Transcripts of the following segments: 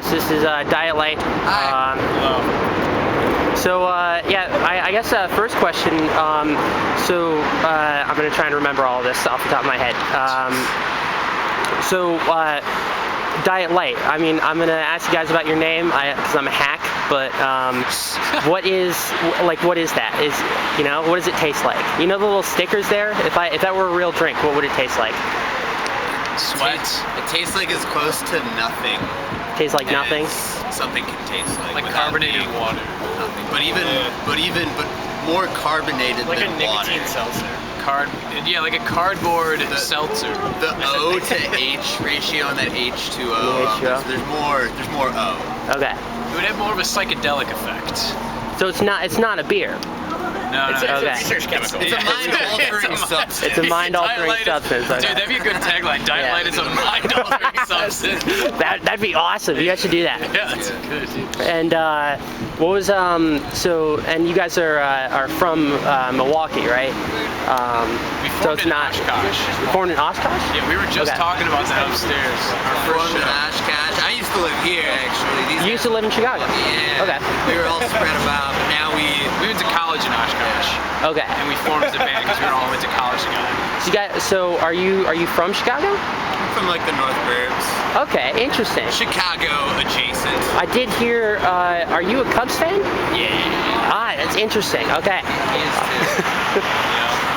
So this is Diet Lite. I guess first question. I'm gonna try and remember all of this off the top of my head. Diet Lite. I mean, I'm gonna ask you guys about your name because I'm a hack. But what is that? What does it taste like? You know the little stickers there? If that were a real drink, what would it taste like? Sweat. It tastes like it's close to nothing. Tastes like nothing? Something can taste like carbonated water. Nothing. But more carbonated like than water. Like a nicotine seltzer. Like a cardboard seltzer. The O to H ratio on that H2O. There's more O. Okay. It would have more of a psychedelic effect. So it's not a beer. No, it's a research chemical. It's a mind-altering substance. It's a mind-altering substance. Dude, that'd be a good tagline. Diet Lite is a mind-altering substance. That'd be awesome. You guys should do that. Yeah, that's good. And what was and you guys are from Milwaukee, right? We formed in Oshkosh. Formed in Oshkosh? Yeah, we were just talking about that upstairs. Formed in Oshkosh. I used to live here actually. You used to live in Chicago? Yeah. Okay. We were all spread about, but now we went to college in Oshkosh. Okay. And we formed as a band because we all went to college together. So are you from Chicago? I'm from like the North Burbs. Okay, interesting. Chicago adjacent. I did hear. Are you a Cubs fan? Yeah. Ah, that's interesting. Okay. He is too.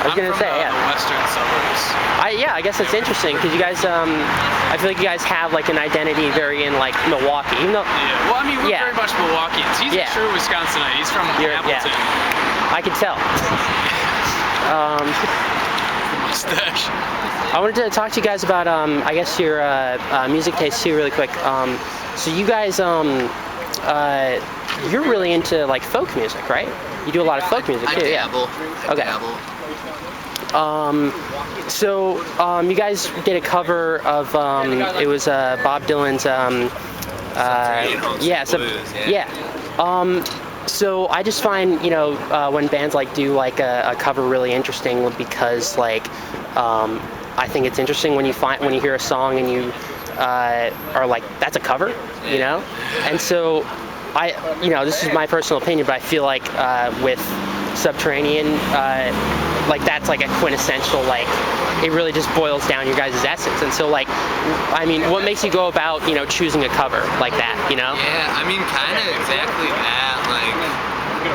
I was gonna say, the western suburbs. I guess that's interesting because you guys, I feel like you guys have like an identity very in like Milwaukee, even though. Yeah. Well, I mean, we're very much Milwaukeeans. He's a true Wisconsinite. He's from Appleton. Yeah. I can tell. Mustache. I wanted to talk to you guys about, I guess your music taste too, really quick. So you guys, you're really into like folk music, right? You do a lot of folk music too, dabble. Okay. You guys did a cover of it was Bob Dylan's so I just find when bands like do like a cover really interesting because like I think it's interesting when you hear a song and you are like, that's a cover, and so this is my personal opinion, but I feel like with Subterranean, like that's like a quintessential, like it really just boils down your guys' essence. And so like, I mean, what makes you go about choosing a cover like that, Yeah, I mean, kind of exactly that. Like,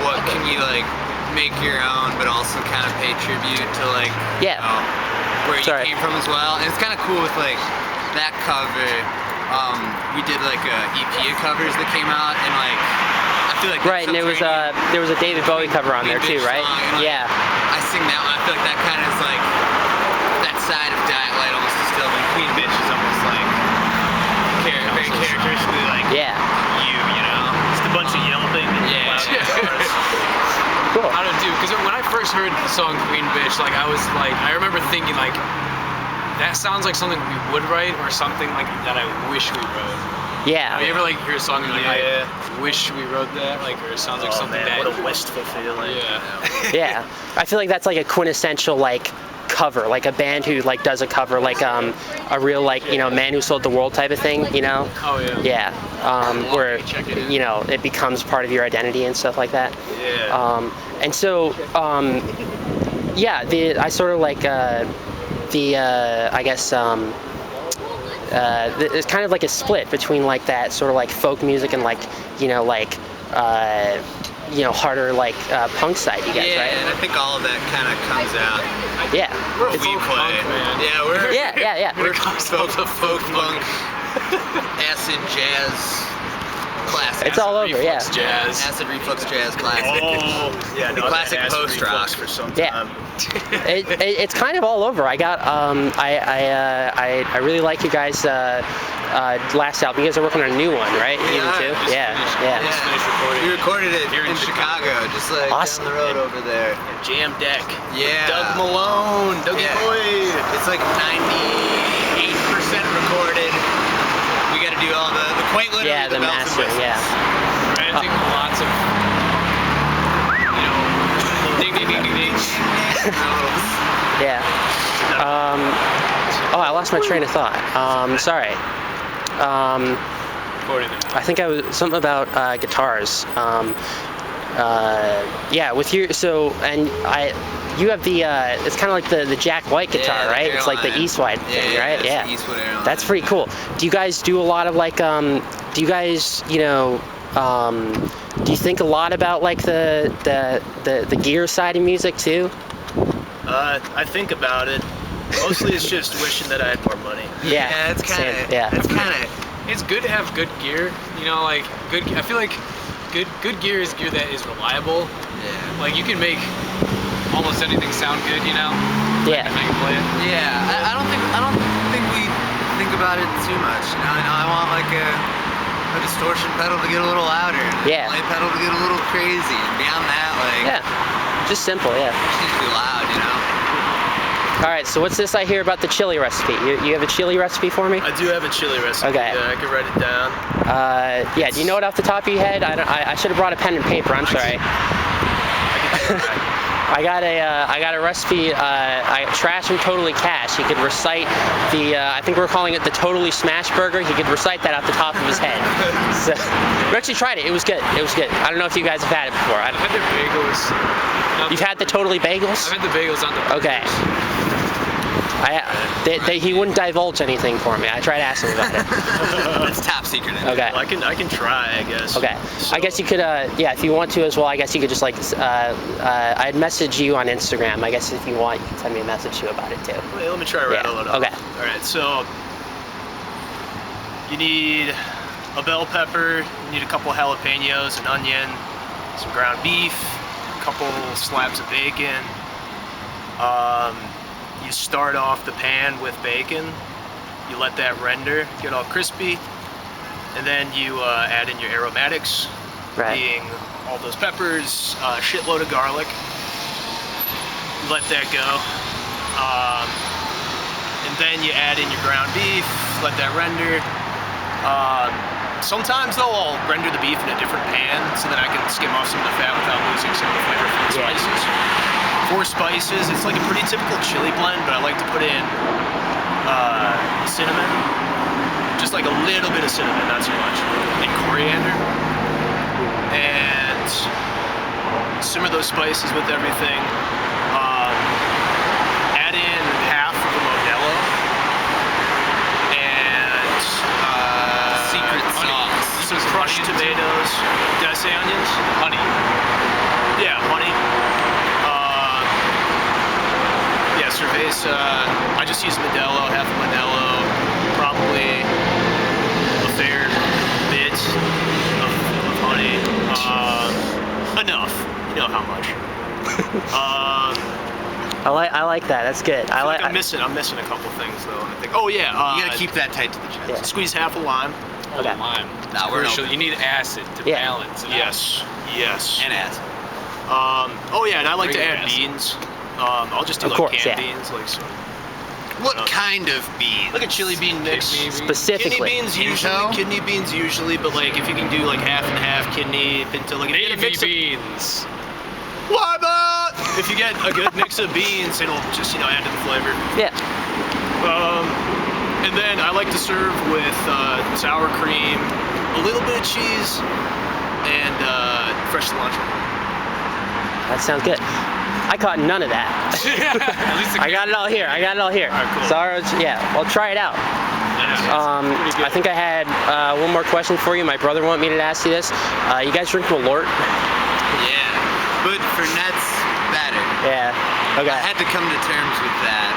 what can you like make your own, but also kind of pay tribute to like where you came from as well. And it's kind of cool with like that cover. We did like a EP of covers that came out, and like I feel like and there was a David Bowie cover on there too, right? And, like, I sing that one. I feel like that kind of is like that side of Diet Lite almost distilled. And Queen Bitch is almost like very characteristically like you know. Just a bunch of yelping. Cool. I don't do because when I first heard the song Queen Bitch, like I remember thinking like, that sounds like something we would write or something like that I wish we wrote. Yeah. You ever like hear a song and you're like, I wish we wrote that? Like, or it sounds like something that. What a wistful feeling. Yeah. Yeah. I feel like that's like a quintessential like cover, like a band who like does a cover, like a real like Man Who Sold the World type of thing, Oh yeah. Yeah. Where it becomes part of your identity and stuff like that. Yeah. And so I sort of like I guess it's kind of like a split between like that sort of like folk music and like harder like punk side you guys, right? Yeah, and I think all of that kind of comes out. Yeah. We're we folk play. punk, man. Yeah, we're When it comes to folk punk, acid jazz classic. It's all over, reflux jazz. Acid reflux jazz classic. Oh, yeah, no, classic post rock for some time. Yeah. It's kind of all over. I got I really like you guys last album. You guys are working on a new one, right? Yeah. We recorded it here in Chicago, just like down the road over there. Jam Deck. Yeah. Doug Malone, Dougie Boy. It's like 98% recorded. We got to do all the quite literally the mastering. Yeah. Granting lots of ding ding ding ding ding. Yeah. I lost my train of thought. Sorry. quoting them? I think I was something about guitars. Yeah, with you. So you have the. It's kind of like the Jack White guitar, Yeah, right? It's like the Eastwood thing, right? Yeah. Yeah. Eastwood Airline. That's pretty cool. Do you guys do a lot of like? Do you guys, do you think a lot about like the gear side of music too? I think about it. Mostly it's just wishing that I had more money. Yeah. It's kind of. Yeah. It's kind of. It's good to have good gear. Like good. I feel like good gear is gear that is reliable. Yeah. Like you can make almost anything sound good. Yeah. And make it play it. Yeah. I don't think we think about it too much. I want like a distortion pedal to get a little louder. Yeah. A delay pedal to get a little crazy. And beyond that, like. Yeah. Just simple. Yeah. It needs to be loud. All right, so what's this I hear about the chili recipe? You have a chili recipe for me? I do have a chili recipe. Okay. Yeah, I can write it down. Yeah, do you know it off the top of your head? I should have brought a pen and paper, I'm sorry. I got a recipe, Trash and Totally Cash. He could recite I think we're calling it the Totally Smash Burger. He could recite that off the top of his head. So, we actually tried it. It was good. It was good. I don't know if you guys have had it before. I've had the bagels. You've had the Totally Bagels? I've had the bagels on the. Okay. He wouldn't divulge anything for me. I tried asking about it. It's top secret. Okay. I can try, I guess. Okay. So, I guess you could, yeah, if you want to as well, I guess you could just like, I'd message you on Instagram. I guess if you want, you can send me a message too about it too. Wait, let me try rattling it off. Okay. All right, so you need a bell pepper, you need a couple jalapenos, an onion, some ground beef, a couple slabs of bacon. You start off the pan with bacon, you let that render, get all crispy, and then you add in your aromatics, being all those peppers, a shitload of garlic. You let that go, and then you add in your ground beef, let that render. Sometimes though I'll render the beef in a different pan so that I can skim off some of the fat without losing some of the flavor from the spices. For spices, it's like a pretty typical chili blend, but I like to put in cinnamon, just like a little bit of cinnamon, not too much, and coriander, and simmer those spices with everything. Add in half of the Modelo and Secret sauce. some crushed tomatoes. Did I say onions? Honey. Yeah, honey. Yeah, cerveza. I just use Modelo, half a Modelo, probably a fair bit of honey. Enough. You know how much. I like that. That's good. I'm missing a couple things though. I think. Oh yeah. You gotta keep that tight to the chest. Yeah. Squeeze half a lime. Okay. Lime. Nah, we're Crucial. open. You need acid to Yeah. balance it out. Yes. And acid. Oh yeah, and I like to Regular add acid. beans. I'll just do Of like course, canned yeah. beans, like some. What kind of beans? Like a chili bean mix. Kidney beans. Specifically. Kidney beans usually, but like if you can do like half and half kidney, pinto, like if you get a Navy mix of, beans. why not? If you get a good mix of beans, it'll just add to the flavor. Yeah. And then I like to serve with sour cream, a little bit of cheese, and fresh cilantro. That sounds good. I caught none of that. At least I got it all here. All right, cool. Sorry, yeah. Well, try it out. I think I had one more question for you. My brother wanted me to ask you this. You guys drink Malort? Yeah. But Fernette's better. Yeah. Okay. I had to come to terms with that.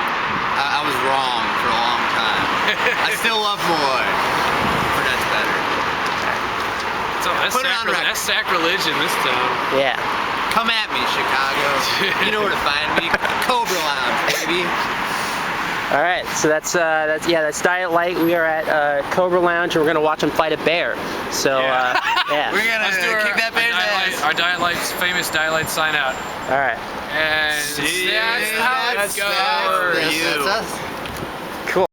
I was wrong for a long time. I still love more. Fernette's better. So that's, Put it on record. that's sacrilege in this town. Yeah. Come at me, Chicago. You know where to find me. Cobra Lounge, baby. All right. So that's Diet Light. We are at Cobra Lounge, and we're gonna watch them fight a bear. So yeah. We're gonna Let's do kick that bear's ass. our Diet Light's famous Diet Light sign out. All right. And See, that's how it that's goes. that for That's you. us.